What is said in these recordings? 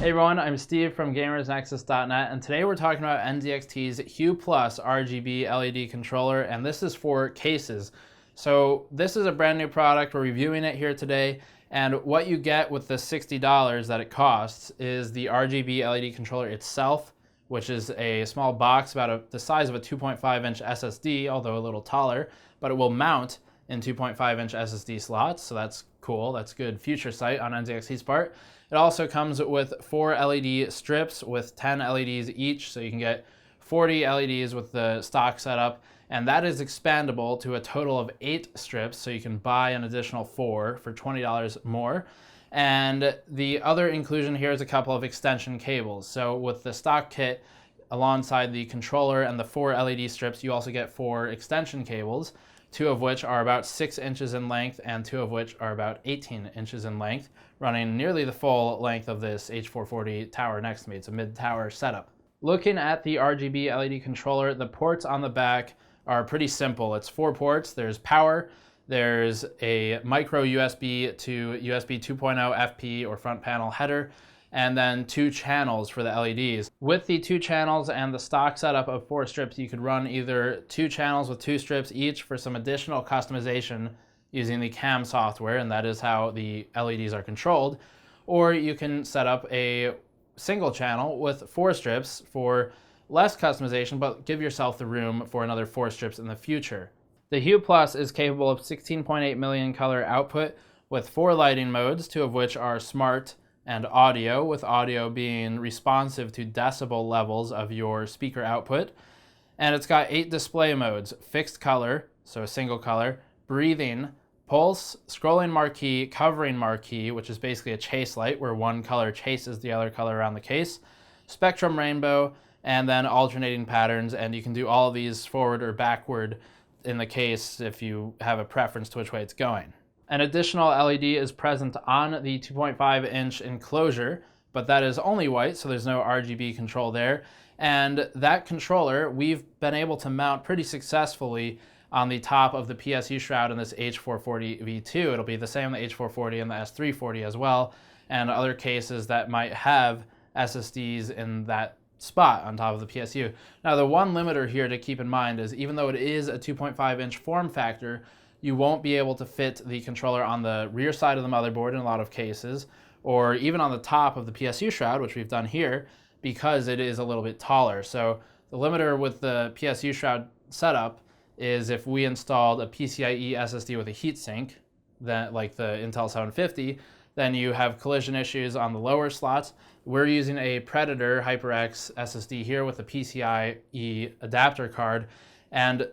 Hey everyone, I'm Steve from GamersNexus.net, and today we're talking about NZXT's HUE RGB LED controller, and this is for cases. So this is a brand new product. We're reviewing it here today, and what you get with the $60 that it costs is the RGB LED controller itself, which is a small box about the size of a 2.5-inch SSD, although a little taller, but it will mount in 2.5-inch SSD slots, so that's cool. That's good future sight on NZXT's part. It also comes with 4 LED strips with 10 LEDs each, so you can get 40 LEDs with the stock setup, and that is expandable to a total of 8 strips, so you can buy an additional 4 for $20 more. And the other inclusion here is a couple of extension cables. So with the stock kit, alongside the controller and the 4 LED strips, you also get 4 extension cables, 2 of which are about 6 inches in length and 2 of which are about 18 inches in length, running nearly the full length of this H440 tower next to me. It's a mid-tower setup. Looking at the RGB LED controller, the ports on the back are pretty simple. It's 4 ports. There's power, there's a micro USB to USB 2.0 FP or front panel header, and then 2 channels for the LEDs. With the 2 channels and the stock setup of 4 strips, you could run either 2 channels with 2 strips each for some additional customization using the CAM software, and that is how the LEDs are controlled, or you can set up a single channel with 4 strips for less customization, but give yourself the room for another 4 strips in the future. The HUE Plus is capable of 16.8 million color output with 4 lighting modes, 2 of which are smart and audio, with audio being responsive to decibel levels of your speaker output. And it's got 8 display modes: fixed color, so a single color, breathing, pulse, scrolling marquee, covering marquee, which is basically a chase light where one color chases the other color around the case, spectrum rainbow, and then alternating patterns. And you can do all of these forward or backward in the case if you have a preference to which way it's going. An additional LED is present on the 2.5-inch enclosure, but that is only white, so there's no RGB control there. And that controller we've been able to mount pretty successfully on the top of the PSU shroud in this H440 V2. It'll be the same on the H440 and the S340 as well, and other cases that might have SSDs in that spot on top of the PSU. Now, the one limiter here to keep in mind is even though it is a 2.5-inch form factor, you won't be able to fit the controller on the rear side of the motherboard in a lot of cases, or even on the top of the PSU shroud, which we've done here, because it is a little bit taller. So the limiter with the PSU shroud setup is if we installed a PCIe SSD with a heatsink, that like the Intel 750, then you have collision issues on the lower slots. We're using a Predator HyperX SSD here with a PCIe adapter card, and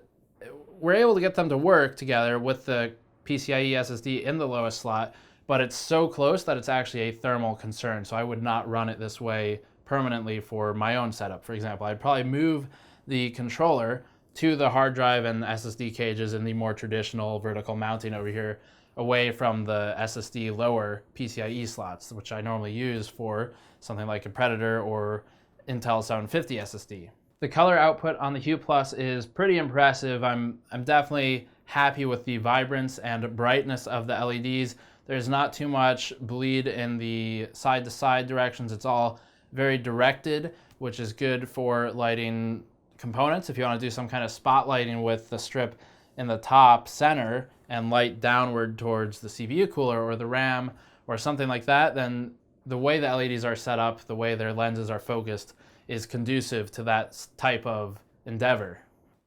we're able to get them to work together with the PCIe SSD in the lowest slot, but it's so close that it's actually a thermal concern. So I would not run it this way permanently for my own setup. For example, I'd probably move the controller to the hard drive and SSD cages in the more traditional vertical mounting over here, away from the SSD lower PCIe slots, which I normally use for something like a Predator or Intel 750 SSD. The color output on the HUE Plus is pretty impressive. I'm definitely happy with the vibrance and brightness of the LEDs. There's not too much bleed in the side-to-side directions. It's all very directed, which is good for lighting components. If you want to do some kind of spotlighting with the strip in the top center and light downward towards the CPU cooler or the RAM or something like that, then the way the LEDs are set up, the way their lenses are focused, is conducive to that type of endeavor.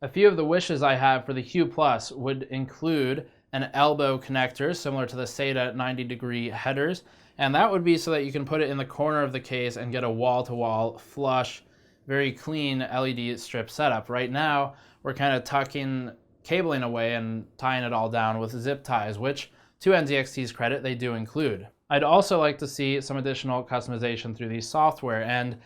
A few of the wishes I have for the HUE Plus would include an elbow connector similar to the SATA 90-degree headers, and that would be so that you can put it in the corner of the case and get a wall-to-wall flush, very clean LED strip setup. Right now, we're kind of tucking cabling away and tying it all down with zip ties, which, to NZXT's credit, they do include. I'd also like to see some additional customization through the software, and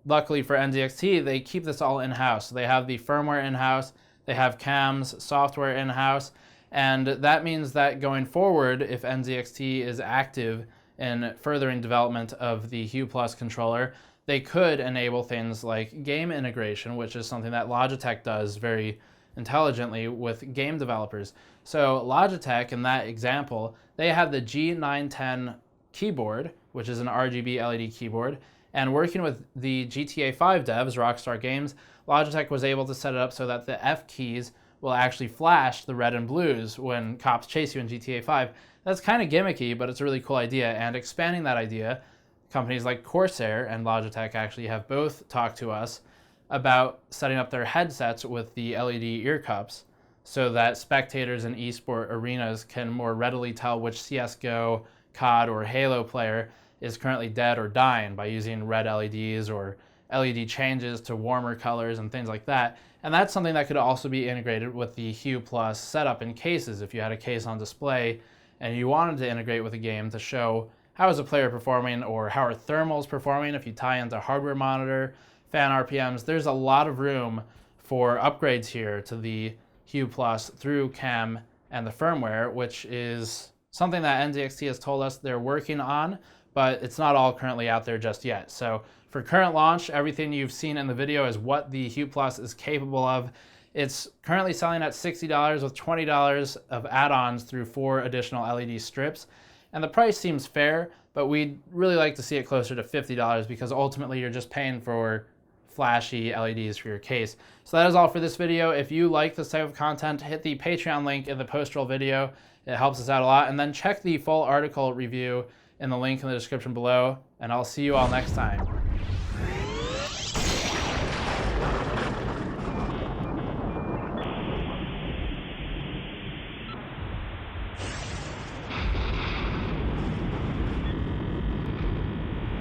luckily for NZXT, they keep this all in-house. So they have the firmware in-house, they have CAM's software in-house, and that means that going forward, if NZXT is active in furthering development of the HUE Plus controller, they could enable things like game integration, which is something that Logitech does very intelligently with game developers. So Logitech, in that example, they have the G910 keyboard, which is an RGB LED keyboard. And working with the GTA 5 devs, Rockstar Games, Logitech was able to set it up so that the F keys will actually flash the red and blues when cops chase you in GTA 5. That's kind of gimmicky, but it's a really cool idea. And expanding that idea, companies like Corsair and Logitech actually have both talked to us about setting up their headsets with the LED ear cups so that spectators in esport arenas can more readily tell which CSGO, COD, or Halo player is currently dead or dying by using red LEDs or LED changes to warmer colors and things like that. And that's something that could also be integrated with the Hue Plus setup in cases. If you had a case on display and you wanted to integrate with a game to show how is a player performing or how are thermals performing, if you tie into hardware monitor, fan RPMs, there's a lot of room for upgrades here to the Hue Plus through CAM and the firmware, which is something that NZXT has told us they're working on, but it's not all currently out there just yet. So for current launch, everything you've seen in the video is what the Hue Plus is capable of. It's currently selling at $60 with $20 of add-ons through 4 additional LED strips. And the price seems fair, but we'd really like to see it closer to $50 because ultimately you're just paying for flashy LEDs for your case. So that is all for this video. If you like this type of content, hit the Patreon link in the post-roll video. It helps us out a lot. And then check the full article review in the link in the description below. And I'll see you all next time.